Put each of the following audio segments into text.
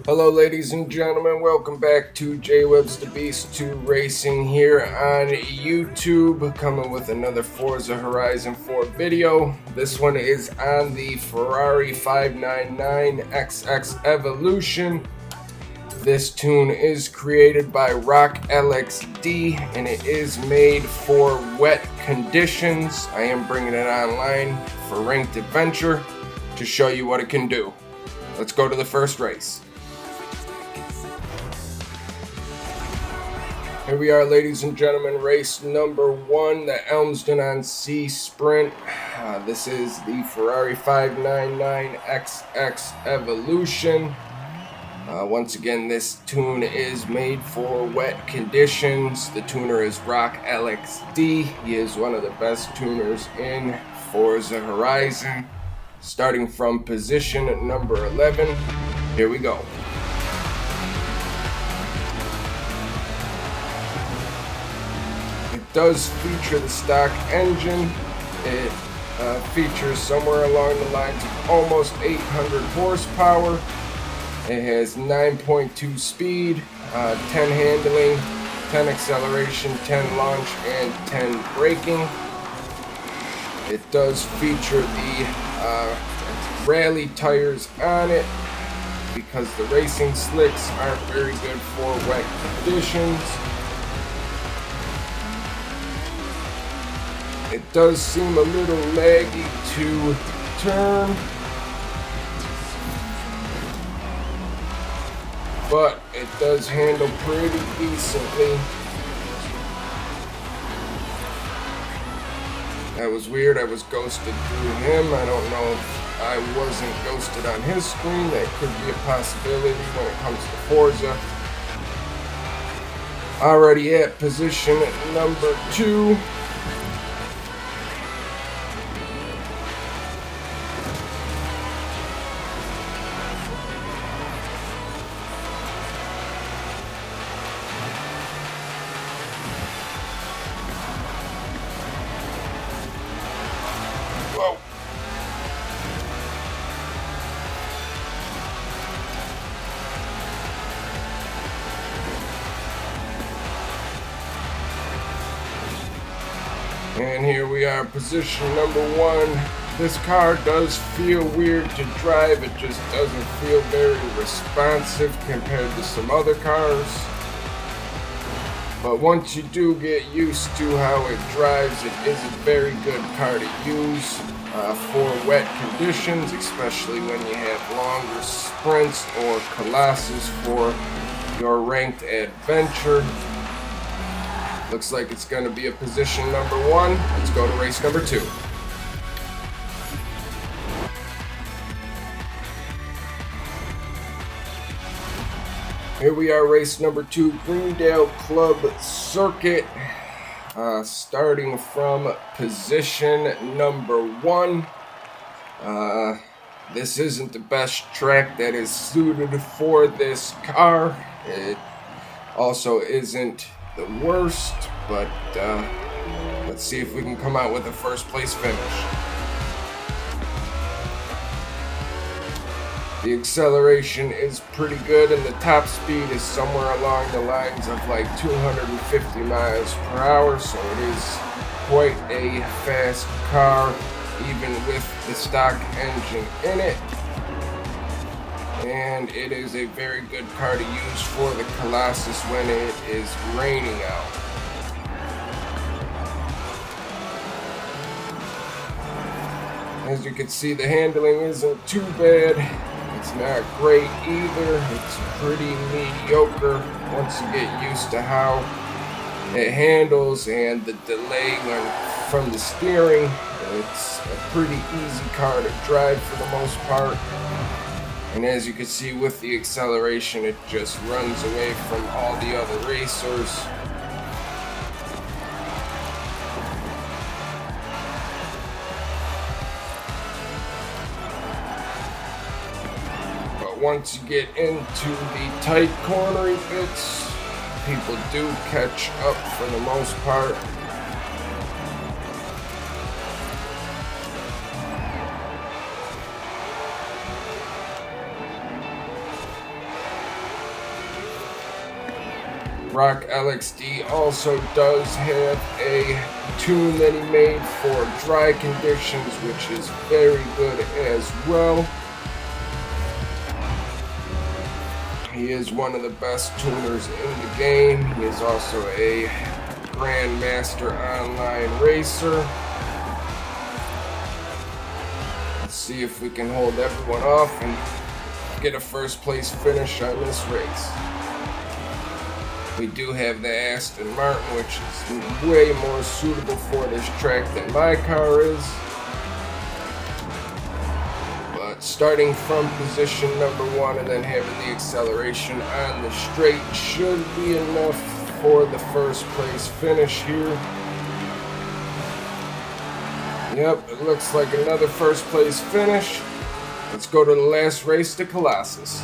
Hello ladies and gentlemen, welcome back to J-Web's The Beast 2 Racing here on YouTube, coming with another Forza Horizon 4 video. This one is on the Ferrari 599XX Evolution. This tune is created by rocklxd and it is made for wet conditions. I am bringing it online for ranked adventure to show you what it can do. Let's go to the first race. Here we are, ladies and gentlemen, race number 1, the Elmsden-on-Sea Sprint. This is the Ferrari 599XX Evolution. Once again, this tune is made for wet conditions. The tuner is rocklxd. He is one of the best tuners in Forza Horizon. Starting from position number 11, here we go. Does feature the stock engine. It features somewhere along the lines of almost 800 horsepower. It has 9.2 speed, 10 handling, 10 acceleration, 10 launch, and 10 braking. It does feature the rally tires on it because the racing slicks aren't very good for wet conditions. It does seem a little laggy to turn, but it does handle pretty decently. That was weird, I was ghosted through him. I don't know if I wasn't ghosted on his screen. That could be a possibility when it comes to Forza. Already at position number 2. Whoa. And here we are, position number 1. This car does feel weird to drive. It just doesn't feel very responsive compared to some other cars. But once you do get used to how it drives, it is a very good car to use for wet conditions, especially when you have longer sprints or Colossus for your ranked adventure. Looks like it's going to be a position number 1. Let's go to race number 2. Here we are, race number 2, Greendale Club Circuit. Starting from position number 1. This isn't the best track that is suited for this car. It also isn't the worst, but let's see if we can come out with a first place finish. The acceleration is pretty good, and the top speed is somewhere along the lines of like 250 miles per hour, so it is quite a fast car, even with the stock engine in it. And it is a very good car to use for the Colossus when it is raining out. As you can see, the handling isn't too bad. It's not great either. It's pretty mediocre once you get used to how it handles and the delay from the steering. It's a pretty easy car to drive for the most part. And as you can see with the acceleration, it just runs away from all the other racers. But once you get into the tight cornery bits, people do catch up for the most part. rocklxd also does have a tune that he made for dry conditions, which is very good as well. He is one of the best tuners in the game. He is also a Grandmaster Online racer. Let's see if we can hold everyone off and get a first place finish on this race. We do have the Aston Martin, which is way more suitable for this track than my car is. But starting from position number 1 and then having the acceleration on the straight should be enough for the first place finish here. Yep, it looks like another first place finish. Let's go to the last race to Colossus.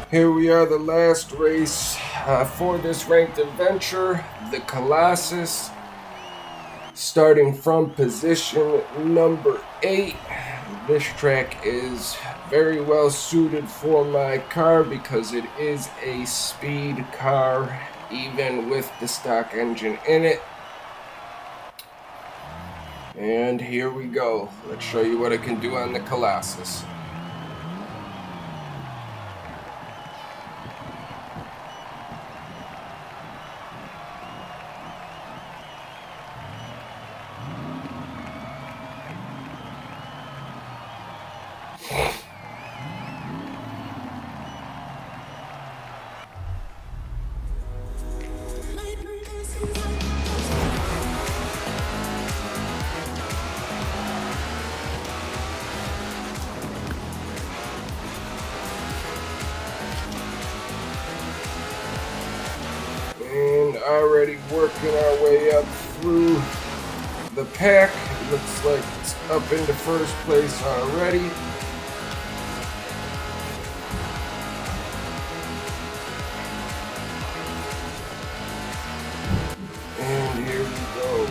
Here we are, the last race for this ranked adventure, the Colossus. Starting from position number 8. This track is very well suited for my car because it is a speed car, even with the stock engine in it. And here we go. Let's show you what it can do on the Colossus. And already working our way up through the pack. Looks like it's up into first place already. And here we go.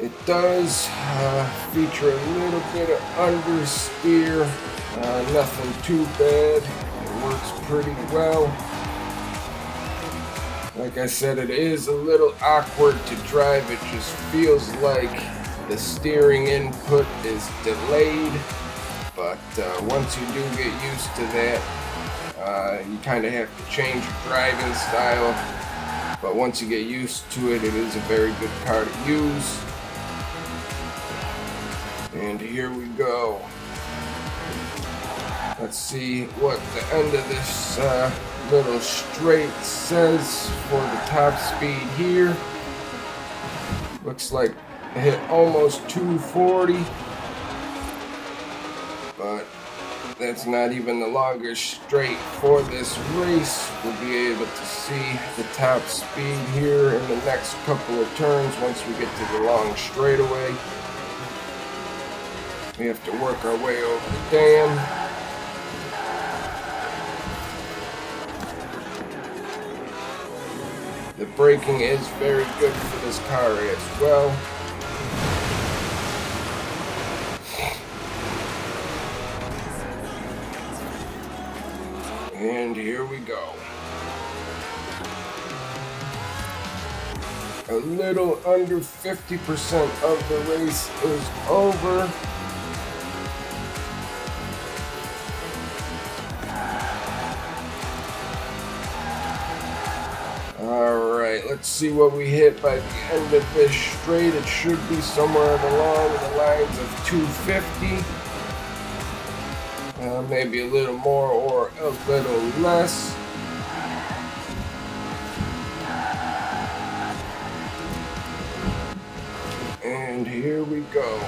It does feature a little bit of understeer, nothing too bad. It works pretty well. Like I said, it is a little awkward to drive. It just feels like the steering input is delayed. But once you do get used to that, you kind of have to change your driving style. But once you get used to it, it is a very good car to use. And here we go. Let's see what the end of this little straight says for the top speed here. Looks like I hit almost 240. But that's not even the longest straight for this race. We'll be able to see the top speed here in the next couple of turns once we get to the long straightaway. We have to work our way over the dam. The braking is very good for this car as well. And here we go. A little under 50% of the race is over. Alright, let's see what we hit by the end of this straight. It should be somewhere along the lines of 250. Maybe a little more or a little less. And here we go.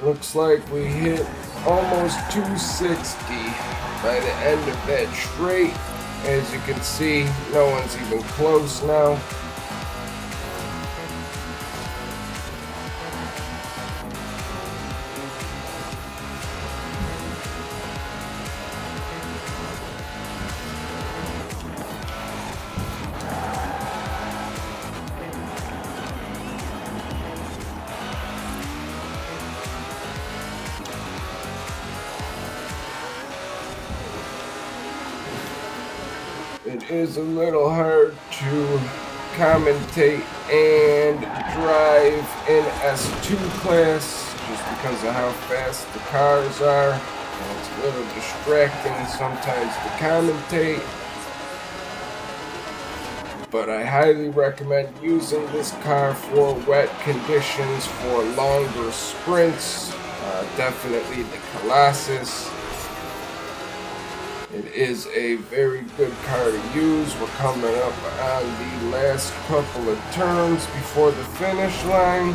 Looks like we hit almost 260 by the end of that straight. As you can see, no one's even close now. It is a little hard to commentate and drive in S2 class just because of how fast the cars are. And it's a little distracting sometimes to commentate. But I highly recommend using this car for wet conditions, for longer sprints. Definitely the Colossus. It is a very good car to use. We're coming up on the last couple of turns before the finish line.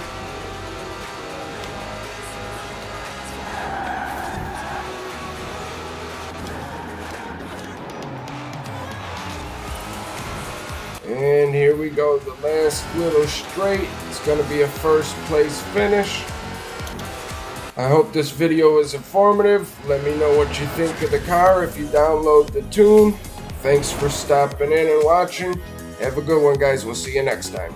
And here we go, the last little straight. It's going to be a first place finish. I hope this video is informative. Let me know what you think of the car if you download the tune. Thanks for stopping in and watching. Have a good one, guys. We'll see you next time.